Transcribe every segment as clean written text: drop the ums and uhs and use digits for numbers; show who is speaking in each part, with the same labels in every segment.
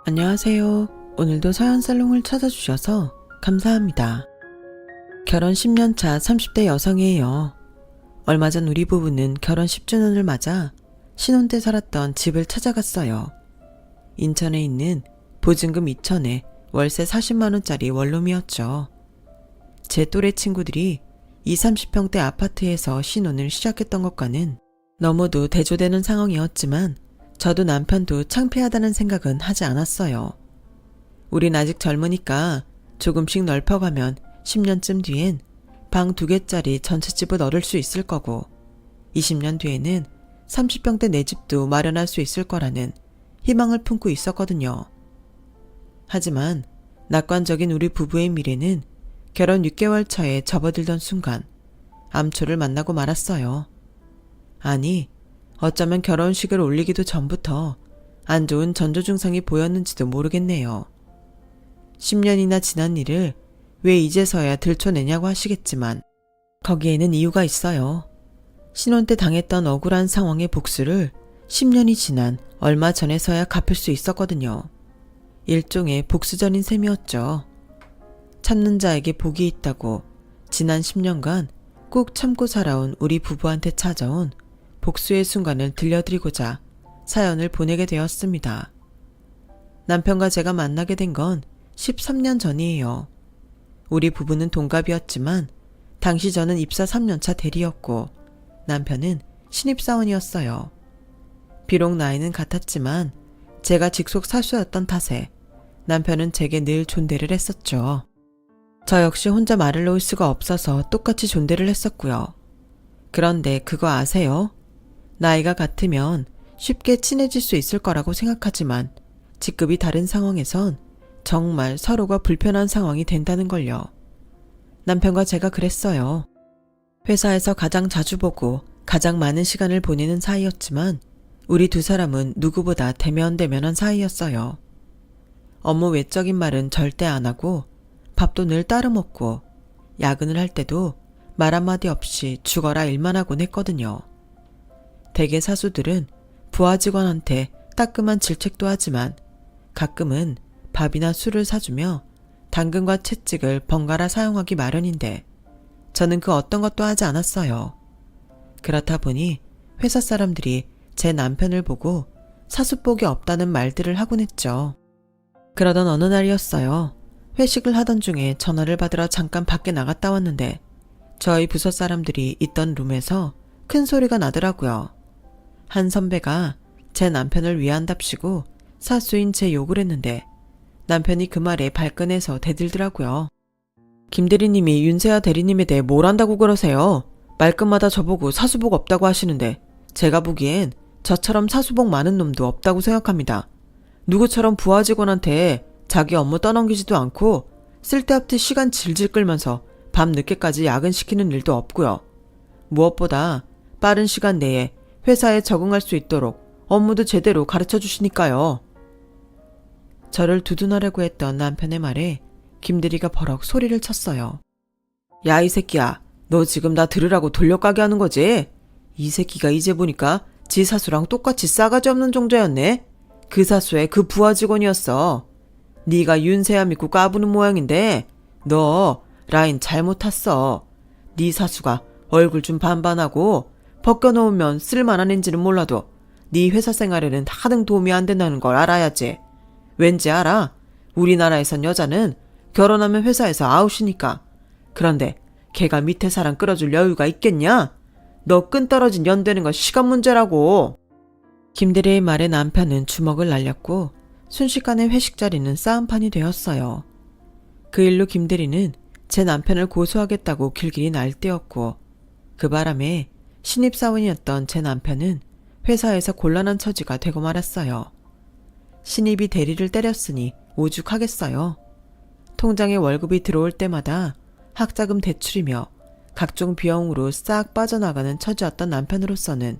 Speaker 1: 안녕하세요. 오늘도 서연살롱을 찾아주셔서 감사합니다. 결혼 10년차 30대 여성이에요. 얼마 전 우리 부부는 결혼 10주년을 맞아 신혼 때 살았던 집을 찾아갔어요. 인천에 있는 보증금 2천에 월세 40만원짜리 원룸이었죠. 제 또래 친구들이 20, 30평대 아파트에서 신혼을 시작했던 것과는 너무도 대조되는 상황이었지만 저도 남편도 창피하다는 생각은 하지 않았어요. 우린 아직 젊으니까 조금씩 넓혀가면 10년쯤 뒤엔 방 2개짜리 전셋집을 얻을 수 있을 거고 20년 뒤에는 30평대 내 집도 마련할 수 있을 거라는 희망을 품고 있었거든요. 하지만 낙관적인 우리 부부의 미래는 결혼 6개월 차에 접어들던 순간 암초를 만나고 말았어요. 아니, 어쩌면 결혼식을 올리기도 전부터 안 좋은 전조 증상이 보였는지도 모르겠네요. 10년이나 지난 일을 왜 이제서야 들춰내냐고 하시겠지만 거기에는 이유가 있어요. 신혼 때 당했던 억울한 상황의 복수를 10년이 지난 얼마 전에서야 갚을 수 있었거든요. 일종의 복수전인 셈이었죠. 참는 자에게 복이 있다고 지난 10년간 꾹 참고 살아온 우리 부부한테 찾아온 복수의 순간을 들려드리고자 사연을 보내게 되었습니다. 남편과 제가 만나게 된 건 13년 전이에요. 우리 부부는 동갑이었지만 당시 저는 입사 3년차 대리였고 남편은 신입사원이었어요. 비록 나이는 같았지만 제가 직속 사수였던 탓에 남편은 제게 늘 존대를 했었죠. 저 역시 혼자 말을 놓을 수가 없어서 똑같이 존대를 했었고요. 그런데 그거 아세요? 나이가 같으면 쉽게 친해질 수 있을 거라고 생각하지만 직급이 다른 상황에선 정말 서로가 불편한 상황이 된다는 걸요. 남편과 제가 그랬어요. 회사에서 가장 자주 보고 가장 많은 시간을 보내는 사이였지만 우리 두 사람은 누구보다 대면대면한 사이였어요. 업무 외적인 말은 절대 안 하고 밥도 늘 따로 먹고 야근을 할 때도 말 한마디 없이 죽어라 일만 하곤 했거든요. 대개 사수들은 부하 직원한테 따끔한 질책도 하지만 가끔은 밥이나 술을 사주며 당근과 채찍을 번갈아 사용하기 마련인데 저는 그 어떤 것도 하지 않았어요. 그렇다 보니 회사 사람들이 제 남편을 보고 사수복이 없다는 말들을 하곤 했죠. 그러던 어느 날이었어요. 회식을 하던 중에 전화를 받으러 잠깐 밖에 나갔다 왔는데 저희 부서 사람들이 있던 룸에서 큰 소리가 나더라고요. 한 선배가 제 남편을 위한답시고 사수인 제 욕을 했는데 남편이 그 말에 발끈해서 대들더라고요. 김 대리님이 윤세아 대리님에 대해 뭘 안다고 그러세요? 말끝마다 저보고 사수복 없다고 하시는데 제가 보기엔 저처럼 사수복 많은 놈도 없다고 생각합니다. 누구처럼 부하 직원한테 자기 업무 떠넘기지도 않고 쓸데없이 시간 질질 끌면서 밤 늦게까지 야근시키는 일도 없고요. 무엇보다 빠른 시간 내에 회사에 적응할 수 있도록 업무도 제대로 가르쳐 주시니까요. 저를 두둔하려고 했던 남편의 말에 김대리가 버럭 소리를 쳤어요. 야, 이 새끼야. 너 지금 나 들으라고 돌려가게 하는 거지? 이 새끼가 이제 보니까 지 사수랑 똑같이 싸가지 없는 종자였네. 그 사수의 그 부하 직원이었어. 네가 윤세아 믿고 까부는 모양인데 너 라인 잘못 탔어. 네 사수가 얼굴 좀 반반하고 벗겨놓으면 쓸만한 앤지는 몰라도 네 회사 생활에는 하등 도움이 안 된다는 걸 알아야지. 왠지 알아? 우리나라에선 여자는 결혼하면 회사에서 아웃이니까. 그런데 걔가 밑에 사람 끌어줄 여유가 있겠냐? 너 끈 떨어진 연 되는 건 시간 문제라고. 김대리의 말에 남편은 주먹을 날렸고 순식간에 회식 자리는 싸움판이 되었어요. 그 일로 김대리는 제 남편을 고소하겠다고 길길이 날뛰었고 그 바람에 신입사원이었던 제 남편은 회사에서 곤란한 처지가 되고 말았어요. 신입이 대리를 때렸으니 오죽하겠어요. 통장에 월급이 들어올 때마다 학자금 대출이며 각종 비용으로 싹 빠져나가는 처지였던 남편으로서는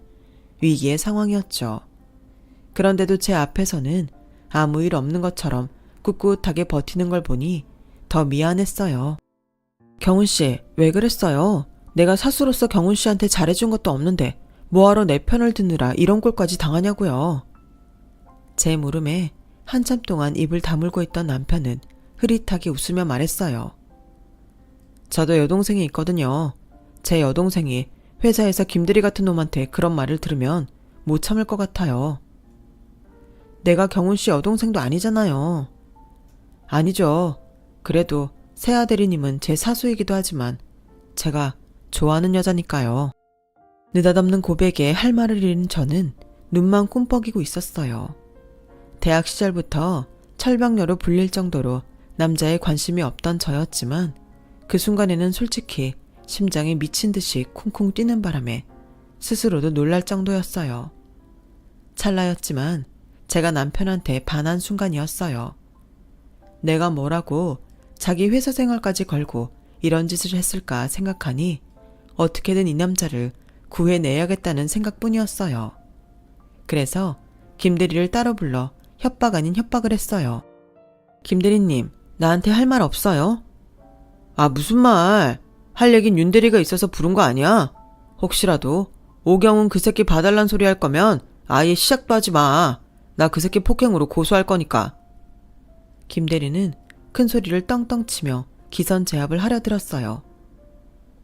Speaker 1: 위기의 상황이었죠. 그런데도 제 앞에서는 아무 일 없는 것처럼 꿋꿋하게 버티는 걸 보니 더 미안했어요. 경훈씨, 왜 그랬어요? 내가 사수로서 경훈씨한테 잘해준 것도 없는데 뭐하러 내 편을 드느라 이런 꼴까지 당하냐고요. 제 물음에 한참 동안 입을 다물고 있던 남편은 흐릿하게 웃으며 말했어요. 저도 여동생이 있거든요. 제 여동생이 회사에서 김대리 같은 놈한테 그런 말을 들으면 못 참을 것 같아요. 내가 경훈 씨 여동생도 아니잖아요. 아니죠. 그래도 세아 대리님은 제 사수이기도 하지만 제가 좋아하는 여자니까요. 느닷없는 고백에 할 말을 잃은 저는 눈만 꿈뻑이고 있었어요. 대학 시절부터 철벽녀로 불릴 정도로 남자에 관심이 없던 저였지만 그 순간에는 솔직히 심장이 미친 듯이 쿵쿵 뛰는 바람에 스스로도 놀랄 정도였어요. 찰나였지만 제가 남편한테 반한 순간이었어요. 내가 뭐라고 자기 회사 생활까지 걸고 이런 짓을 했을까 생각하니 어떻게든 이 남자를 구해내야겠다는 생각뿐이었어요. 그래서 김대리를 따로 불러 협박 아닌 협박을 했어요. 김대리님, 나한테 할 말 없어요? 아, 무슨 말? 할 얘긴 윤대리가 있어서 부른 거 아니야? 혹시라도 오경은 그 새끼 봐달란 소리 할 거면 아예 시작도 하지 마. 나 그 새끼 폭행으로 고소할 거니까. 김대리는 큰 소리를 떵떵 치며 기선제압을 하려 들었어요.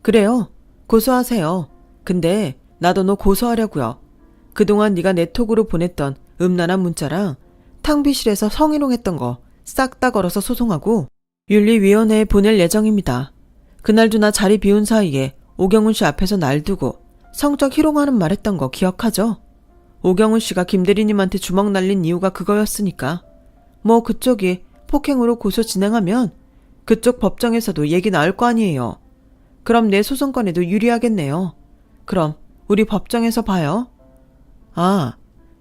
Speaker 1: 그래요. 고소하세요. 근데 나도 너 고소하려고요. 그동안 네가 내 톡으로 보냈던 음란한 문자랑 탕비실에서 성희롱했던 거 싹 다 걸어서 소송하고 윤리위원회에 보낼 예정입니다. 그날도 나 자리 비운 사이에 오경훈 씨 앞에서 날 두고 성적 희롱하는 말 했던 거 기억하죠? 오경훈 씨가 김대리님한테 주먹 날린 이유가 그거였으니까. 뭐 그쪽이 폭행으로 고소 진행하면 그쪽 법정에서도 얘기 나올 거 아니에요. 그럼 내 소송권에도 유리하겠네요. 그럼 우리 법정에서 봐요. 아,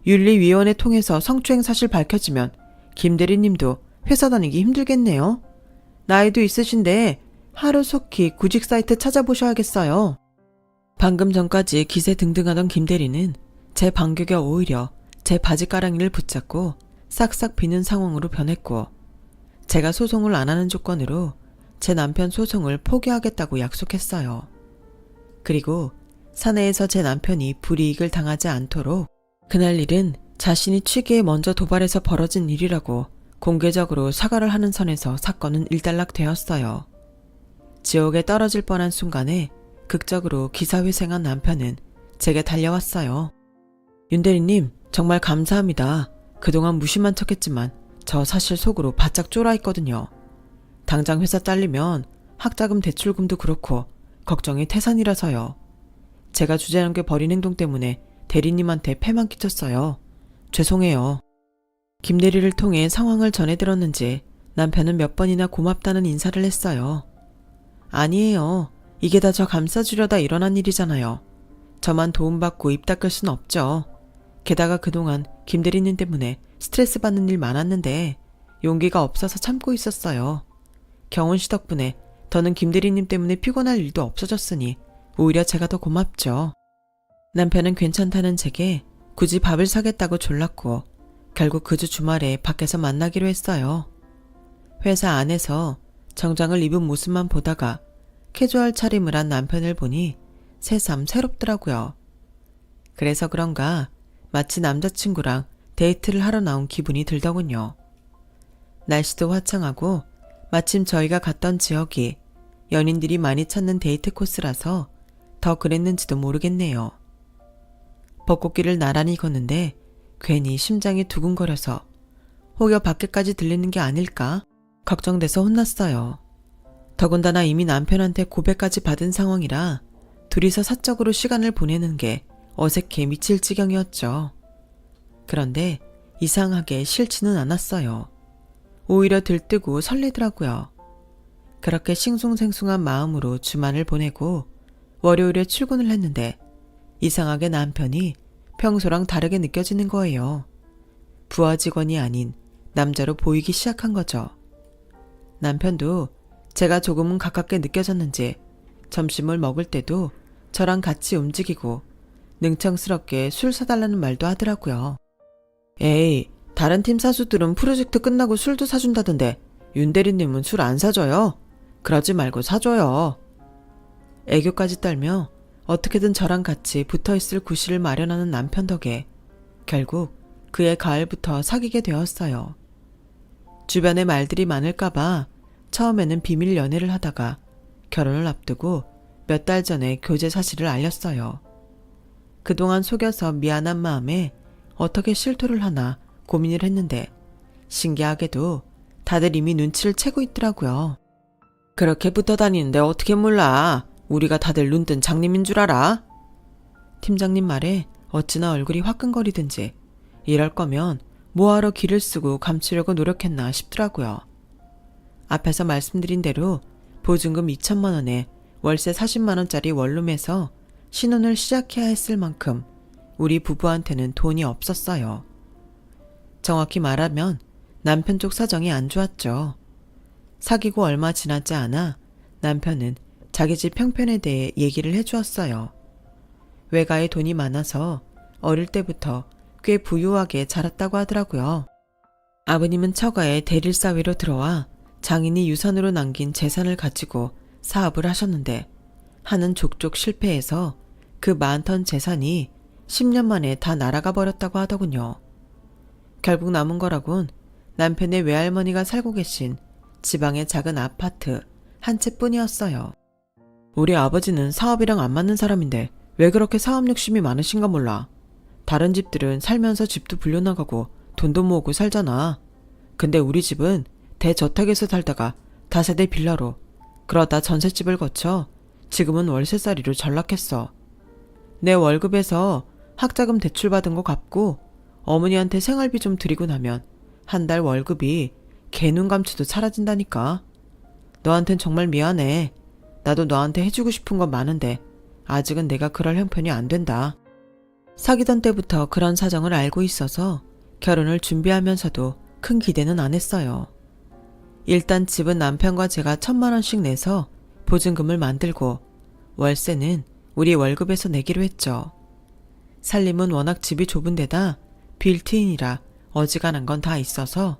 Speaker 1: 윤리위원회 통해서 성추행 사실 밝혀지면 김 대리님도 회사 다니기 힘들겠네요. 나이도 있으신데 하루속히 구직 사이트 찾아보셔야겠어요. 방금 전까지 기세 등등하던 김 대리는 제 반격에 오히려 제 바지가랑이를 붙잡고 싹싹 비는 상황으로 변했고, 제가 소송을 안 하는 조건으로 제 남편 소송을 포기하겠다고 약속했어요. 그리고 사내에서 제 남편이 불이익을 당하지 않도록 그날 일은 자신이 취기에 먼저 도발해서 벌어진 일이라고 공개적으로 사과를 하는 선에서 사건은 일단락되었어요. 지옥에 떨어질 뻔한 순간에 극적으로 기사회생한 남편은 제게 달려왔어요. 윤 대리님, 정말 감사합니다. 그동안 무심한 척했지만 저 사실 속으로 바짝 쫄아있거든요. 당장 회사 잘리면 학자금 대출금도 그렇고 걱정이 태산이라서요. 제가 주제넘게 버린 행동 때문에 대리님한테 폐만 끼쳤어요. 죄송해요. 김 대리를 통해 상황을 전해들었는지 남편은 몇 번이나 고맙다는 인사를 했어요. 아니에요. 이게 다 저 감싸주려다 일어난 일이잖아요. 저만 도움받고 입 닦을 순 없죠. 게다가 그동안 김 대리님 때문에 스트레스 받는 일 많았는데 용기가 없어서 참고 있었어요. 경훈 씨 덕분에 더는 김 대리님 때문에 피곤할 일도 없어졌으니 오히려 제가 더 고맙죠. 남편은 괜찮다는 제게 굳이 밥을 사겠다고 졸랐고 결국 그 주 주말에 밖에서 만나기로 했어요. 회사 안에서 정장을 입은 모습만 보다가 캐주얼 차림을 한 남편을 보니 새삼 새롭더라고요. 그래서 그런가 마치 남자친구랑 데이트를 하러 나온 기분이 들더군요. 날씨도 화창하고 마침 저희가 갔던 지역이 연인들이 많이 찾는 데이트 코스라서 더 그랬는지도 모르겠네요. 벚꽃길을 나란히 걷는데 괜히 심장이 두근거려서 혹여 밖에까지 들리는 게 아닐까 걱정돼서 혼났어요. 더군다나 이미 남편한테 고백까지 받은 상황이라 둘이서 사적으로 시간을 보내는 게 어색해 미칠 지경이었죠. 그런데 이상하게 싫지는 않았어요. 오히려 들뜨고 설레더라고요. 그렇게 싱숭생숭한 마음으로 주말을 보내고 월요일에 출근을 했는데 이상하게 남편이 평소랑 다르게 느껴지는 거예요. 부하 직원이 아닌 남자로 보이기 시작한 거죠. 남편도 제가 조금은 가깝게 느껴졌는지 점심을 먹을 때도 저랑 같이 움직이고 능청스럽게 술 사달라는 말도 하더라고요. 에이, 다른 팀 사수들은 프로젝트 끝나고 술도 사준다던데 윤 대리님은 술 안 사줘요? 그러지 말고 사줘요. 애교까지 떨며 어떻게든 저랑 같이 붙어있을 구실을 마련하는 남편 덕에 결국 그해 가을부터 사귀게 되었어요. 주변에 말들이 많을까봐 처음에는 비밀 연애를 하다가 결혼을 앞두고 몇 달 전에 교제 사실을 알렸어요. 그동안 속여서 미안한 마음에 어떻게 실토를 하나 고민을 했는데 신기하게도 다들 이미 눈치를 채고 있더라고요. 그렇게 붙어 다니는데 어떻게 몰라. 우리가 다들 눈뜬 장님인 줄 알아? 팀장님 말에 어찌나 얼굴이 화끈거리든지 이럴 거면 뭐하러 기를 쓰고 감추려고 노력했나 싶더라고요. 앞에서 말씀드린 대로 보증금 2천만 원에 월세 40만 원짜리 원룸에서 신혼을 시작해야 했을 만큼 우리 부부한테는 돈이 없었어요. 정확히 말하면 남편 쪽 사정이 안 좋았죠. 사귀고 얼마 지나지 않아 남편은 자기 집 형편에 대해 얘기를 해주었어요. 외가에 돈이 많아서 어릴 때부터 꽤 부유하게 자랐다고 하더라고요. 아버님은 처가에 대릴사위로 들어와 장인이 유산으로 남긴 재산을 가지고 사업을 하셨는데 하는 족족 실패해서 그 많던 재산이 10년 만에 다 날아가 버렸다고 하더군요. 결국 남은 거라곤 남편의 외할머니가 살고 계신 지방의 작은 아파트 한 채뿐이었어요. 우리 아버지는 사업이랑 안 맞는 사람인데 왜 그렇게 사업 욕심이 많으신가 몰라. 다른 집들은 살면서 집도 불려나가고 돈도 모으고 살잖아. 근데 우리 집은 대저택에서 살다가 다세대 빌라로 그러다 전셋집을 거쳐 지금은 월세살이로 전락했어. 내 월급에서 학자금 대출받은 거 갚고 어머니한테 생활비 좀 드리고 나면 한 달 월급이 개눈 감추도 사라진다니까. 너한텐 정말 미안해. 나도 너한테 해주고 싶은 건 많은데 아직은 내가 그럴 형편이 안 된다. 사귀던 때부터 그런 사정을 알고 있어서 결혼을 준비하면서도 큰 기대는 안 했어요. 일단 집은 남편과 제가 1,000만 원씩 내서 보증금을 만들고 월세는 우리 월급에서 내기로 했죠. 살림은 워낙 집이 좁은 데다 빌트인이라 어지간한 건 다 있어서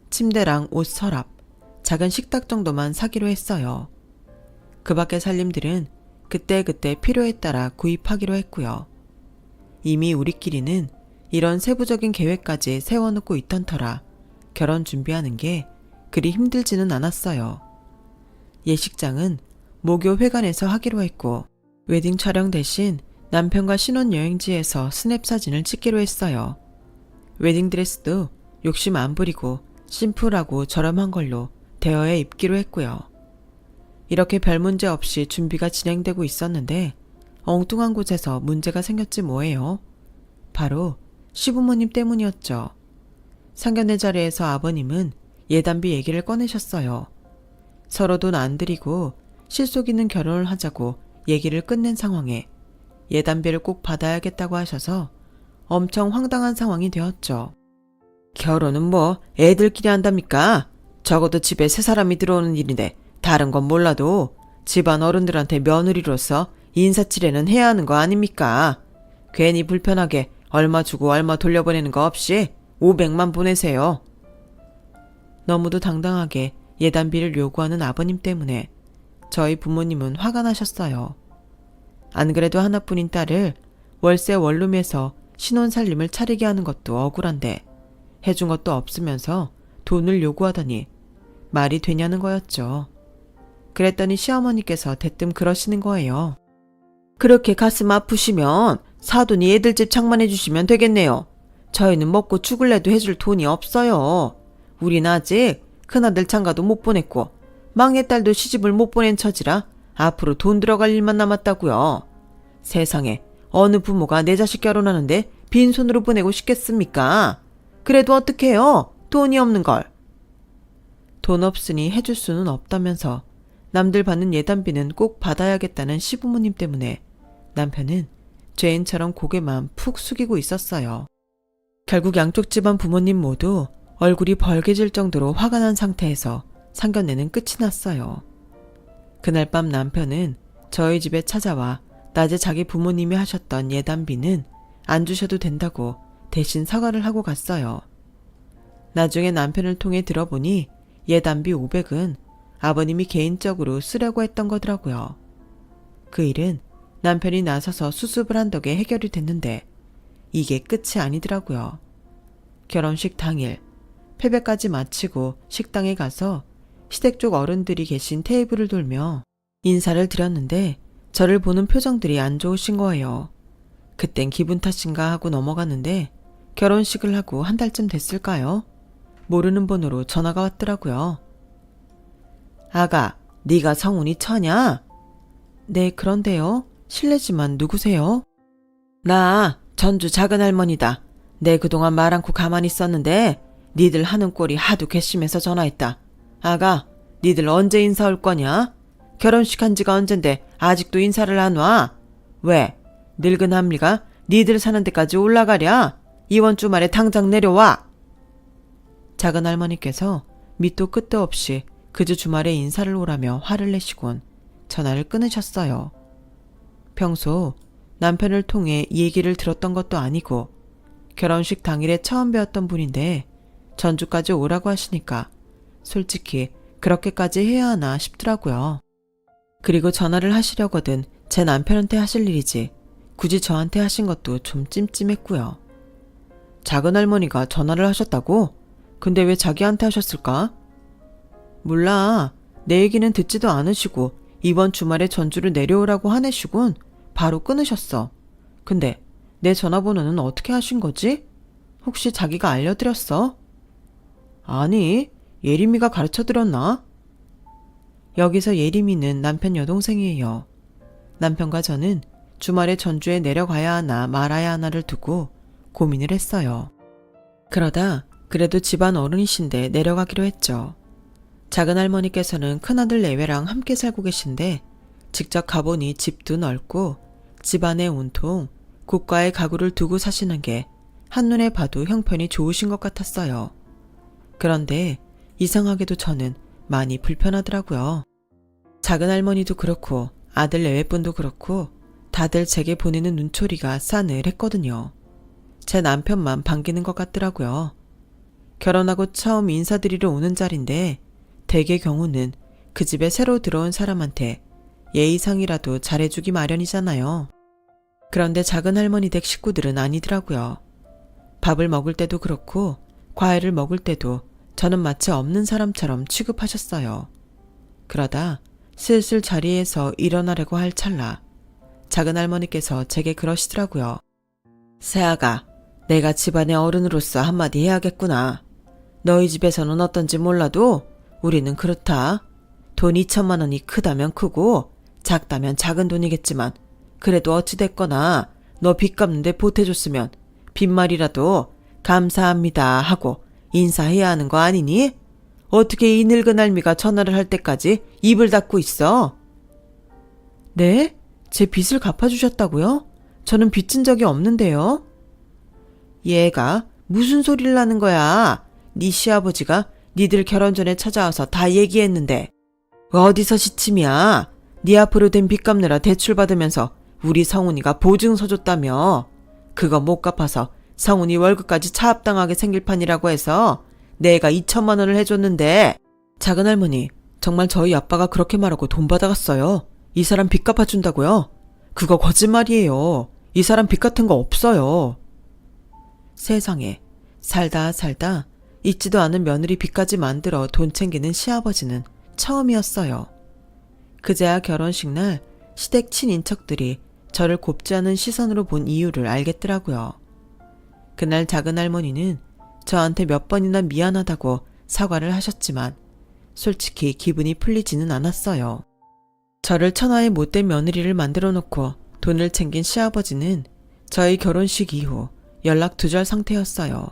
Speaker 1: 침대랑 옷 서랍, 작은 식탁 정도만 사기로 했어요. 그 밖의 살림들은 그때그때 필요에 따라 구입하기로 했고요. 이미 우리끼리는 이런 세부적인 계획까지 세워놓고 있던 터라 결혼 준비하는 게 그리 힘들지는 않았어요. 예식장은 모교 회관에서 하기로 했고 웨딩 촬영 대신 남편과 신혼여행지에서 스냅 사진을 찍기로 했어요. 웨딩드레스도 욕심 안 부리고 심플하고 저렴한 걸로 대여해 입기로 했고요. 이렇게 별 문제 없이 준비가 진행되고 있었는데 엉뚱한 곳에서 문제가 생겼지 뭐예요. 바로 시부모님 때문이었죠. 상견례 자리에서 아버님은 예단비 얘기를 꺼내셨어요. 서로 돈 안 드리고 실속 있는 결혼을 하자고 얘기를 끝낸 상황에 예단비를 꼭 받아야겠다고 하셔서 엄청 황당한 상황이 되었죠. 결혼은 뭐 애들끼리 한답니까? 적어도 집에 세 사람이 들어오는 일인데 다른 건 몰라도 집안 어른들한테 며느리로서 인사치레는 해야 하는 거 아닙니까? 괜히 불편하게 얼마 주고 얼마 돌려보내는 거 없이 500만 보내세요. 너무도 당당하게 예단비를 요구하는 아버님 때문에 저희 부모님은 화가 나셨어요. 안 그래도 하나뿐인 딸을 월세 원룸에서 신혼살림을 차리게 하는 것도 억울한데 해준 것도 없으면서 돈을 요구하다니 말이 되냐는 거였죠. 그랬더니 시어머니께서 대뜸 그러시는 거예요. 그렇게 가슴 아프시면 사돈이 애들 집 장만해 주시면 되겠네요. 저희는 먹고 죽을래도 해줄 돈이 없어요. 우린 아직 큰아들 장가도 못 보냈고 막내딸도 시집을 못 보낸 처지라 앞으로 돈 들어갈 일만 남았다고요. 세상에 어느 부모가 내 자식 결혼하는데 빈손으로 보내고 싶겠습니까? 그래도 어떡해요? 돈이 없는 걸. 돈 없으니 해줄 수는 없다면서 남들 받는 예단비는 꼭 받아야겠다는 시부모님 때문에 남편은 죄인처럼 고개만 푹 숙이고 있었어요. 결국 양쪽 집안 부모님 모두 얼굴이 벌개질 정도로 화가 난 상태에서 상견례는 끝이 났어요. 그날 밤 남편은 저희 집에 찾아와 낮에 자기 부모님이 하셨던 예단비는 안 주셔도 된다고 대신 사과를 하고 갔어요. 나중에 남편을 통해 들어보니 예단비 500은 아버님이 개인적으로 쓰려고 했던 거더라고요. 그 일은 남편이 나서서 수습을 한 덕에 해결이 됐는데 이게 끝이 아니더라고요. 결혼식 당일 패배까지 마치고 식당에 가서 시댁 쪽 어른들이 계신 테이블을 돌며 인사를 드렸는데 저를 보는 표정들이 안 좋으신 거예요. 그땐 기분 탓인가 하고 넘어갔는데 결혼식을 하고 한 달쯤 됐을까요? 모르는 번호로 전화가 왔더라고요. 아가, 네가 성훈이 처냐? 네, 그런데요. 실례지만 누구세요? 나 전주 작은할머니다. 내 그동안 말 않고 가만히 있었는데 니들 하는 꼴이 하도 괘씸해서 전화했다. 아가, 니들 언제 인사 올 거냐? 결혼식 한 지가 언젠데 아직도 인사를 안 와? 왜? 늙은 합리가 니들 사는 데까지 올라가랴? 이번 주말에 당장 내려와! 작은할머니께서 밑도 끝도 없이 그주 주말에 인사를 오라며 화를 내시곤 전화를 끊으셨어요. 평소 남편을 통해 얘기를 들었던 것도 아니고 결혼식 당일에 처음 뵈었던 분인데 전주까지 오라고 하시니까 솔직히 그렇게까지 해야 하나 싶더라고요. 그리고 전화를 하시려거든 제 남편한테 하실 일이지 굳이 저한테 하신 것도 좀 찜찜했고요. 작은할머니가 전화를 하셨다고? 근데 왜 자기한테 하셨을까? 몰라. 내 얘기는 듣지도 않으시고 이번 주말에 전주를 내려오라고 하내시곤 바로 끊으셨어. 근데 내 전화번호는 어떻게 하신 거지? 혹시 자기가 알려드렸어? 아니, 예림이가 가르쳐드렸나? 여기서 예림이는 남편 여동생이에요. 남편과 저는 주말에 전주에 내려가야 하나 말아야 하나를 두고 고민을 했어요. 그러다 그래도 집안 어른이신데 내려가기로 했죠. 작은할머니께서는 큰아들 내외랑 함께 살고 계신데 직접 가보니 집도 넓고 집안에 온통 고가의 가구를 두고 사시는 게 한눈에 봐도 형편이 좋으신 것 같았어요. 그런데 이상하게도 저는 많이 불편하더라고요. 작은할머니도 그렇고 아들 내외분도 그렇고 다들 제게 보내는 눈초리가 싸늘했거든요. 제 남편만 반기는 것 같더라고요. 결혼하고 처음 인사드리러 오는 자리인데 대개 경우는 그 집에 새로 들어온 사람한테 예의상이라도 잘해주기 마련이잖아요. 그런데 작은할머니 댁 식구들은 아니더라고요. 밥을 먹을 때도 그렇고 과일을 먹을 때도 저는 마치 없는 사람처럼 취급하셨어요. 그러다 슬슬 자리에서 일어나려고 할 찰나 작은할머니께서 제게 그러시더라고요. 새아가, 내가 집안의 어른으로서 한마디 해야겠구나. 너희 집에서는 어떤지 몰라도 우리는 그렇다. 돈 2천만 원이 크다면 크고 작다면 작은 돈이겠지만 그래도 어찌됐거나 너 빚 갚는데 보태줬으면 빚말이라도 감사합니다 하고 인사해야 하는 거 아니니? 어떻게 이 늙은 할미가 전화를 할 때까지 입을 닫고 있어? 네? 제 빚을 갚아주셨다고요? 저는 빚진 적이 없는데요. 얘가 무슨 소리를 하는 거야? 네 시아버지가 니들 결혼 전에 찾아와서 다 얘기했는데 어디서 시침이야? 네 앞으로 된 빚 갚느라 대출 받으면서 우리 성훈이가 보증서 줬다며. 그거 못 갚아서 성훈이 월급까지 차압당하게 생길 판이라고 해서 내가 2천만 원을 해줬는데. 작은할머니, 정말 저희 아빠가 그렇게 말하고 돈 받아갔어요. 이 사람 빚 갚아준다고요? 그거 거짓말이에요. 이 사람 빚 같은 거 없어요. 세상에, 살다 있지도 않은 며느리 빚까지 만들어 돈 챙기는 시아버지는 처음이었어요. 그제야 결혼식 날 시댁 친인척들이 저를 곱지 않은 시선으로 본 이유를 알겠더라고요. 그날 작은할머니는 저한테 몇 번이나 미안하다고 사과를 하셨지만 솔직히 기분이 풀리지는 않았어요. 저를 천하의 못된 며느리를 만들어 놓고 돈을 챙긴 시아버지는 저희 결혼식 이후 연락 두절 상태였어요.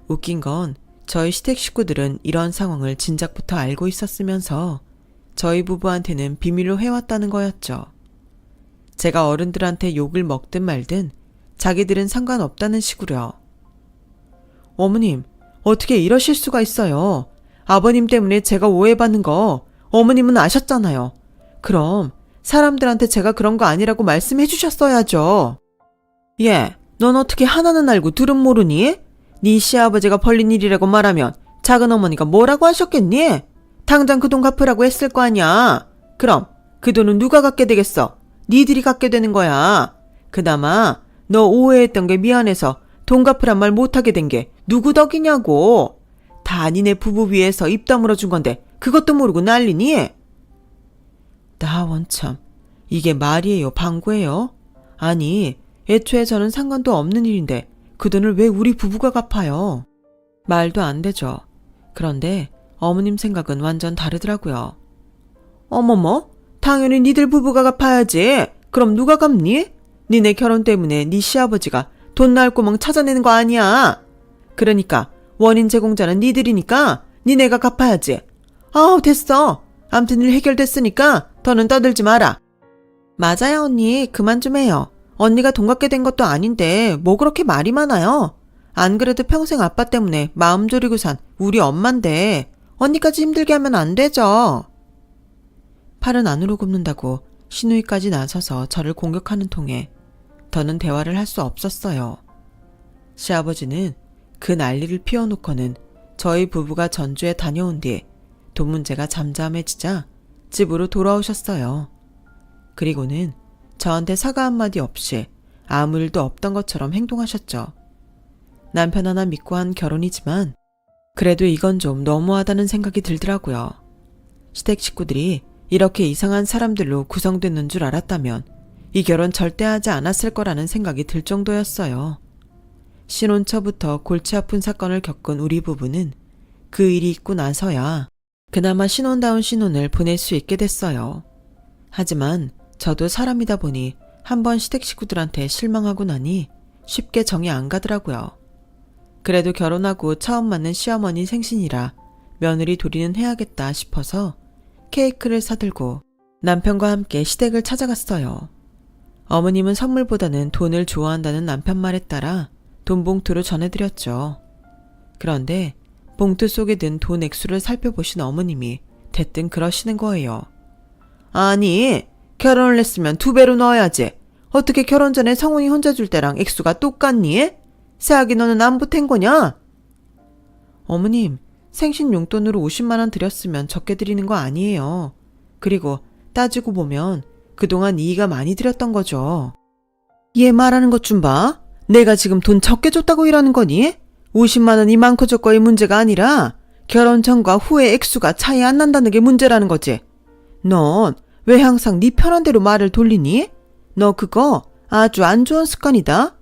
Speaker 1: 웃긴 건 저희 시댁 식구들은 이런 상황을 진작부터 알고 있었으면서 저희 부부한테는 비밀로 해왔다는 거였죠. 제가 어른들한테 욕을 먹든 말든 자기들은 상관없다는 식으로요. 어머님, 어떻게 이러실 수가 있어요. 아버님 때문에 제가 오해받는 거 어머님은 아셨잖아요. 그럼 사람들한테 제가 그런 거 아니라고 말씀해 주셨어야죠. 예, 넌 어떻게 하나는 알고 둘은 모르니? 네 시아버지가 벌린 일이라고 말하면 작은어머니가 뭐라고 하셨겠니? 당장 그 돈 갚으라고 했을 거 아니야. 그럼 그 돈은 누가 갖게 되겠어? 니들이 갖게 되는 거야. 그나마 너 오해했던 게 미안해서 돈 갚으란 말 못하게 된 게 누구 덕이냐고. 다 니네 부부 위해서 입 다물어 준 건데 그것도 모르고 난리니? 나 원참, 이게 말이에요, 방구예요? 아니, 애초에 저는 상관도 없는 일인데 그 돈을 왜 우리 부부가 갚아요? 말도 안 되죠. 그런데 어머님 생각은 완전 다르더라고요. 어머머, 당연히 니들 부부가 갚아야지. 그럼 누가 갚니? 니네 결혼 때문에 니 시아버지가 돈 나올 구멍 찾아내는 거 아니야. 그러니까 원인 제공자는 니들이니까 니네가 갚아야지. 아우, 됐어. 암튼 일 해결됐으니까 더는 떠들지 마라. 맞아요, 언니. 그만 좀 해요. 언니가 돈 갚게 된 것도 아닌데 뭐 그렇게 말이 많아요. 안 그래도 평생 아빠 때문에 마음 졸이고 산 우리 엄만데 언니까지 힘들게 하면 안 되죠. 팔은 안으로 굽는다고 시누이까지 나서서 저를 공격하는 통에 더는 대화를 할 수 없었어요. 시아버지는 그 난리를 피워놓고는 저희 부부가 전주에 다녀온 뒤 돈 문제가 잠잠해지자 집으로 돌아오셨어요. 그리고는 저한테 사과 한마디 없이 아무 일도 없던 것처럼 행동하셨죠. 남편 하나 믿고 한 결혼이지만 그래도 이건 좀 너무하다는 생각이 들더라고요. 시댁 식구들이 이렇게 이상한 사람들로 구성됐는 줄 알았다면 이 결혼 절대 하지 않았을 거라는 생각이 들 정도였어요. 신혼 초부터 골치 아픈 사건을 겪은 우리 부부는 그 일이 있고 나서야 그나마 신혼다운 신혼을 보낼 수 있게 됐어요. 하지만 저도 사람이다 보니 한번 시댁 식구들한테 실망하고 나니 쉽게 정이 안 가더라고요. 그래도 결혼하고 처음 맞는 시어머니 생신이라 며느리 도리는 해야겠다 싶어서 케이크를 사들고 남편과 함께 시댁을 찾아갔어요. 어머님은 선물보다는 돈을 좋아한다는 남편 말에 따라 돈 봉투로 전해드렸죠. 그런데 봉투 속에 든 돈 액수를 살펴보신 어머님이 대뜸 그러시는 거예요. 아니, 결혼을 했으면 2배로 넣어야지. 어떻게 결혼 전에 성훈이 혼자 줄 때랑 액수가 똑같니? 새아기 너는 안 보탠 거냐? 어머님, 생신 용돈으로 50만 원 드렸으면 적게 드리는 거 아니에요. 그리고 따지고 보면 그동안 이의가 많이 드렸던 거죠. 얘 말하는 것 좀 봐. 내가 지금 돈 적게 줬다고 이러는 거니? 50만 원이 많고 적고의 문제가 아니라 결혼 전과 후의 액수가 차이 안 난다는 게 문제라는 거지. 넌 왜 항상 네 편한 대로 말을 돌리니? 너 그거 아주 안 좋은 습관이다.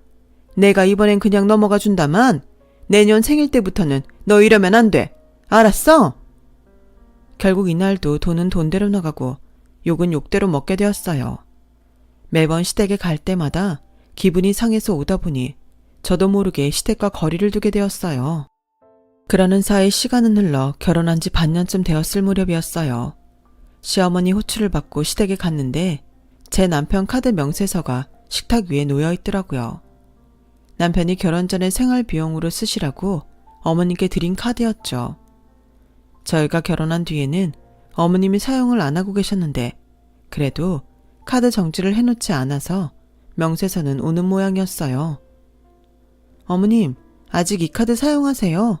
Speaker 1: 내가 이번엔 그냥 넘어가 준다만 내년 생일 때부터는 너 이러면 안 돼. 알았어? 결국 이날도 돈은 돈대로 나가고 욕은 욕대로 먹게 되었어요. 매번 시댁에 갈 때마다 기분이 상해서 오다 보니 저도 모르게 시댁과 거리를 두게 되었어요. 그러는 사이 시간은 흘러 결혼한 지 반년쯤 되었을 무렵이었어요. 시어머니 호출을 받고 시댁에 갔는데 제 남편 카드 명세서가 식탁 위에 놓여 있더라고요. 남편이 결혼 전에 생활 비용으로 쓰시라고 어머님께 드린 카드였죠. 저희가 결혼한 뒤에는 어머님이 사용을 안 하고 계셨는데 그래도 카드 정지를 해놓지 않아서 명세서는 오는 모양이었어요. 어머님, 아직 이 카드 사용하세요?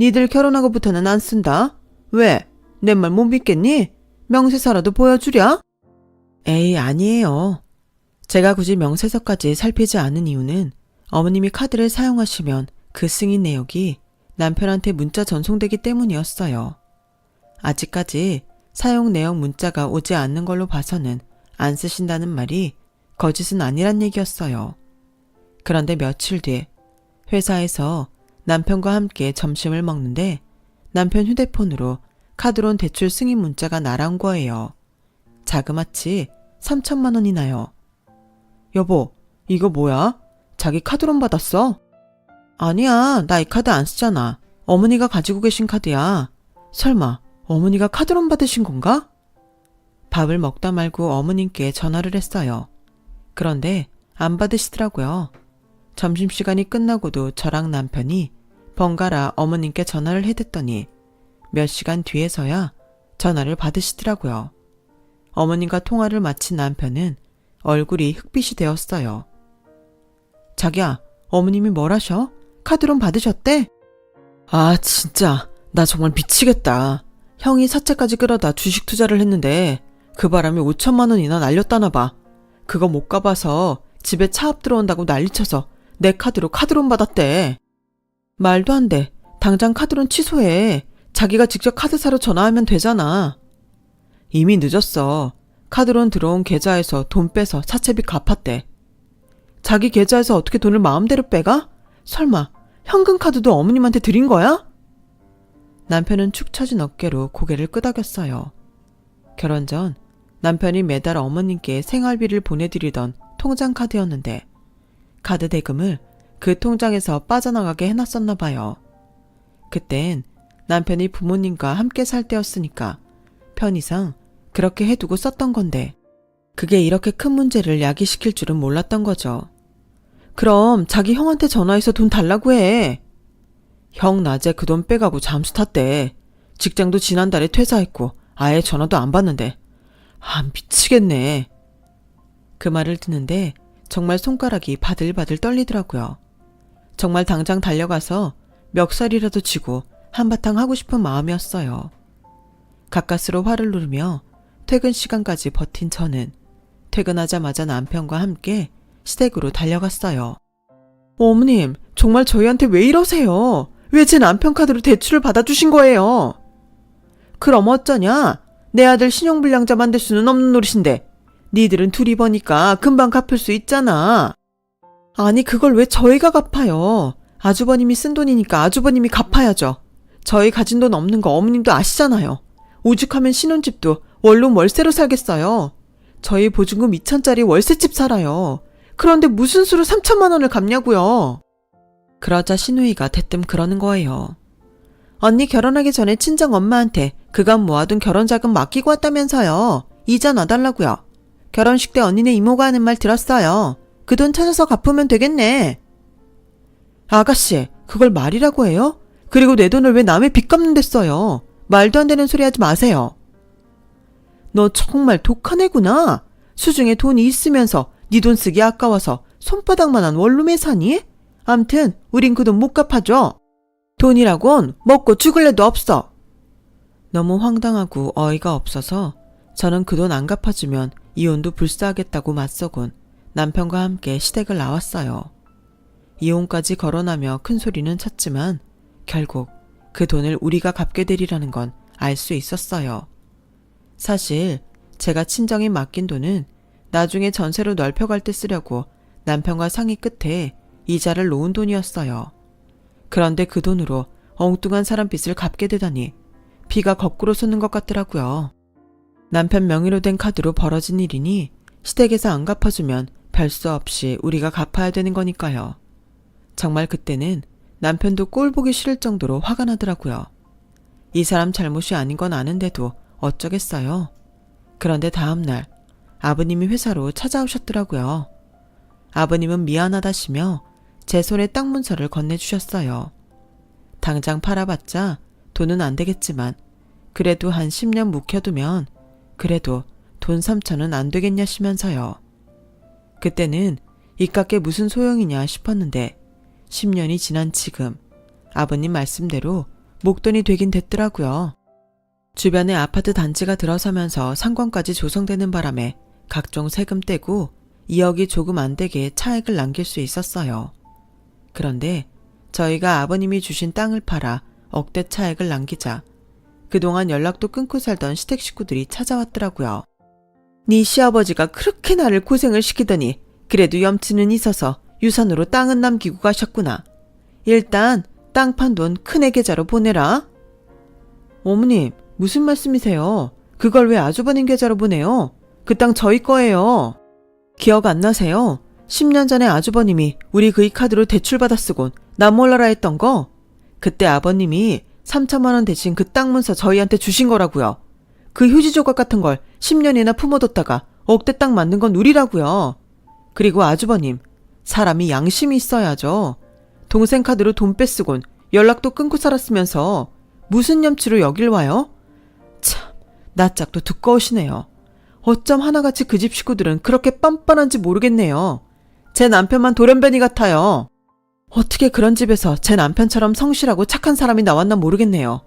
Speaker 1: 니들 결혼하고부터는 안 쓴다? 왜? 내 말 못 믿겠니? 명세서라도 보여주랴? 에이, 아니에요. 제가 굳이 명세서까지 살피지 않은 이유는 어머님이 카드를 사용하시면 그 승인 내역이 남편한테 문자 전송되기 때문이었어요. 아직까지 사용 내역 문자가 오지 않는 걸로 봐서는 안 쓰신다는 말이 거짓은 아니란 얘기였어요. 그런데 며칠 뒤 회사에서 남편과 함께 점심을 먹는데 남편 휴대폰으로 카드로 온 대출 승인 문자가 날아온 거예요. 자그마치 3천만 원이나요. 여보, 이거 뭐야? 자기 카드론 받았어? 아니야, 나 이 카드 안 쓰잖아. 어머니가 가지고 계신 카드야. 설마 어머니가 카드론 받으신 건가? 밥을 먹다 말고 어머님께 전화를 했어요. 그런데 안 받으시더라고요. 점심시간이 끝나고도 저랑 남편이 번갈아 어머님께 전화를 해댔더니 몇 시간 뒤에서야 전화를 받으시더라고요. 어머님과 통화를 마친 남편은 얼굴이 흑빛이 되었어요. 자기야, 어머님이 뭘 하셔? 카드론 받으셨대? 아, 진짜 나 정말 미치겠다. 형이 사채까지 끌어다 주식 투자를 했는데 그 바람에 5천만 원이나 날렸다나 봐. 그거 못 갚아서 집에 차 앞 들어온다고 난리쳐서 내 카드로 카드론 받았대. 말도 안 돼. 당장 카드론 취소해. 자기가 직접 카드사로 전화하면 되잖아. 이미 늦었어. 카드론 들어온 계좌에서 돈 빼서 사채비 갚았대. 자기 계좌에서 어떻게 돈을 마음대로 빼가? 설마 현금 카드도 어머님한테 드린 거야? 남편은 축 처진 어깨로 고개를 끄덕였어요. 결혼 전 남편이 매달 어머님께 생활비를 보내드리던 통장 카드였는데 카드 대금을 그 통장에서 빠져나가게 해놨었나 봐요. 그땐 남편이 부모님과 함께 살 때였으니까 편의상 그렇게 해두고 썼던 건데 그게 이렇게 큰 문제를 야기시킬 줄은 몰랐던 거죠. 그럼 자기 형한테 전화해서 돈 달라고 해. 형 낮에 그 돈 빼가고 잠수 탔대. 직장도 지난달에 퇴사했고 아예 전화도 안 받는데. 미치겠네. 그 말을 듣는데 정말 손가락이 바들바들 떨리더라고요. 정말 당장 달려가서 멱살이라도 쥐고 한바탕 하고 싶은 마음이었어요. 가까스로 화를 누르며 퇴근 시간까지 버틴 저는 퇴근하자마자 남편과 함께 시댁으로 달려갔어요. 어머님, 정말 저희한테 왜 이러세요? 왜 제 남편 카드로 대출을 받아주신 거예요? 그럼 어쩌냐? 내 아들 신용불량자 만들 수는 없는 노릇인데 니들은 둘이 버니까 금방 갚을 수 있잖아. 아니 그걸 왜 저희가 갚아요? 아주버님이 쓴 돈이니까 아주버님이 갚아야죠. 저희 가진 돈 없는 거 어머님도 아시잖아요. 오죽하면 신혼집도 원룸 월세로 살겠어요. 저희 보증금 2천짜리 월세집 살아요. 그런데 무슨 수로 3천만 원을 갚냐고요. 그러자 시누이가 대뜸 그러는 거예요. 언니 결혼하기 전에 친정 엄마한테 그간 모아둔 결혼자금 맡기고 왔다면서요. 이자 놔달라고요. 결혼식 때 언니네 이모가 하는 말 들었어요. 그 돈 찾아서 갚으면 되겠네. 아가씨, 그걸 말이라고 해요? 그리고 내 돈을 왜 남의 빚 갚는 데 써요? 말도 안 되는 소리 하지 마세요. 너 정말 독한 애구나. 수중에 돈이 있으면서 네 돈 쓰기 아까워서 손바닥만한 원룸에 사니? 암튼 우린 그 돈 못 갚아줘. 돈이라곤 먹고 죽을 애도 없어. 너무 황당하고 어이가 없어서 저는 그 돈 안 갚아주면 이혼도 불사하겠다고 맞서곤 남편과 함께 시댁을 나왔어요. 이혼까지 거론하며 큰 소리는 쳤지만 결국 그 돈을 우리가 갚게 되리라는 건 알 수 있었어요. 사실 제가 친정에 맡긴 돈은 나중에 전세로 넓혀갈 때 쓰려고 남편과 상의 끝에 이자를 놓은 돈이었어요. 그런데 그 돈으로 엉뚱한 사람 빚을 갚게 되다니 피가 거꾸로 솟는 것 같더라고요. 남편 명의로 된 카드로 벌어진 일이니 시댁에서 안 갚아주면 별 수 없이 우리가 갚아야 되는 거니까요. 정말 그때는 남편도 꼴 보기 싫을 정도로 화가 나더라고요. 이 사람 잘못이 아닌 건 아는데도 어쩌겠어요. 그런데 다음날 아버님이 회사로 찾아오셨더라고요. 아버님은 미안하다시며 제 손에 땅 문서를 건네주셨어요. 당장 팔아봤자 돈은 안 되겠지만 그래도 한 10년 묵혀두면 그래도 돈 3천은 안 되겠냐시면서요. 그때는 이깟게 무슨 소용이냐 싶었는데 10년이 지난 지금 아버님 말씀대로 목돈이 되긴 됐더라고요. 주변에 아파트 단지가 들어서면서 상권까지 조성되는 바람에 각종 세금 떼고 2억이 조금 안 되게 차액을 남길 수 있었어요. 그런데 저희가 아버님이 주신 땅을 팔아 억대 차액을 남기자 그동안 연락도 끊고 살던 시댁 식구들이 찾아왔더라고요. 네 시아버지가 그렇게 나를 고생을 시키더니 그래도 염치는 있어서 유산으로 땅은 남기고 가셨구나. 일단 땅 판 돈 큰애 계좌로 보내라. 어머님, 무슨 말씀이세요? 그걸 왜 아주버님 계좌로 보내요? 그 땅 저희 거예요. 기억 안 나세요? 10년 전에 아주버님이 우리 그이 카드로 대출받아 쓰곤 나 몰라라 했던 거? 그때 아버님이 3천만 원 대신 그 땅 문서 저희한테 주신 거라고요. 그 휴지 조각 같은 걸 10년이나 품어뒀다가 억대 땅 만든 건 우리라고요. 그리고 아주버님, 사람이 양심이 있어야죠. 동생 카드로 돈 뺏쓰곤 연락도 끊고 살았으면서 무슨 염치로 여길 와요? 참, 낯짝도 두꺼우시네요. 어쩜 하나같이 그 집 식구들은 그렇게 빤빤한지 모르겠네요. 제 남편만 돌연변이 같아요. 어떻게 그런 집에서 제 남편처럼 성실하고 착한 사람이 나왔나 모르겠네요.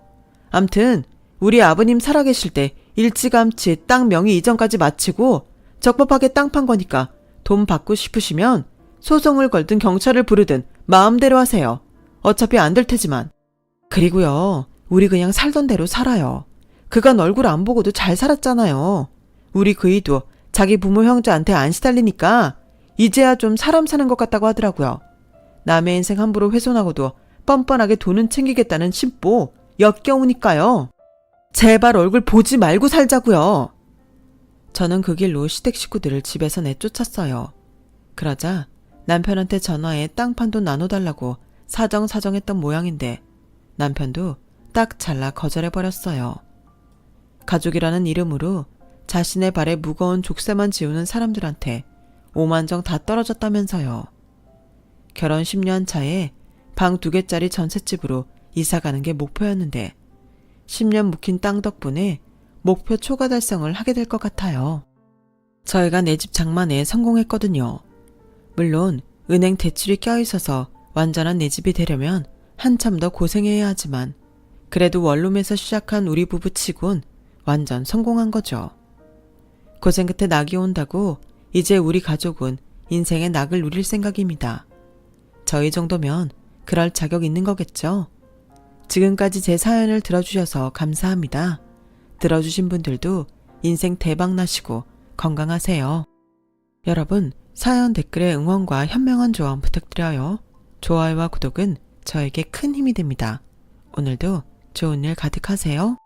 Speaker 1: 암튼 우리 아버님 살아계실 때 일찌감치 땅 명의 이전까지 마치고 적법하게 땅 판 거니까 돈 받고 싶으시면 소송을 걸든 경찰을 부르든 마음대로 하세요. 어차피 안 될 테지만. 그리고요, 우리 그냥 살던 대로 살아요. 그간 얼굴 안 보고도 잘 살았잖아요. 우리 그이도 자기 부모 형제한테 안 시달리니까 이제야 좀 사람 사는 것 같다고 하더라고요. 남의 인생 함부로 훼손하고도 뻔뻔하게 돈은 챙기겠다는 심보 역겨우니까요. 제발 얼굴 보지 말고 살자고요. 저는 그 길로 시댁 식구들을 집에서 내쫓았어요. 그러자 남편한테 전화해 땅판도 나눠달라고 사정사정했던 모양인데 남편도 딱 잘라 거절해버렸어요. 가족이라는 이름으로 자신의 발에 무거운 족쇄만 지우는 사람들한테 오만정 다 떨어졌다면서요. 결혼 10년 차에 방 2개짜리 전셋집으로 이사가는 게 목표였는데 10년 묵힌 땅 덕분에 목표 초과 달성을 하게 될 것 같아요. 저희가 내 집 장만에 성공했거든요. 물론 은행 대출이 껴있어서 완전한 내 집이 되려면 한참 더 고생해야 하지만 그래도 원룸에서 시작한 우리 부부 치곤 완전 성공한 거죠. 고생 끝에 낙이 온다고 이제 우리 가족은 인생의 낙을 누릴 생각입니다. 저희 정도면 그럴 자격 있는 거겠죠? 지금까지 제 사연을 들어주셔서 감사합니다. 들어주신 분들도 인생 대박 나시고 건강하세요. 여러분, 사연 댓글에 응원과 현명한 조언 부탁드려요. 좋아요와 구독은 저에게 큰 힘이 됩니다. 오늘도 좋은 일 가득하세요.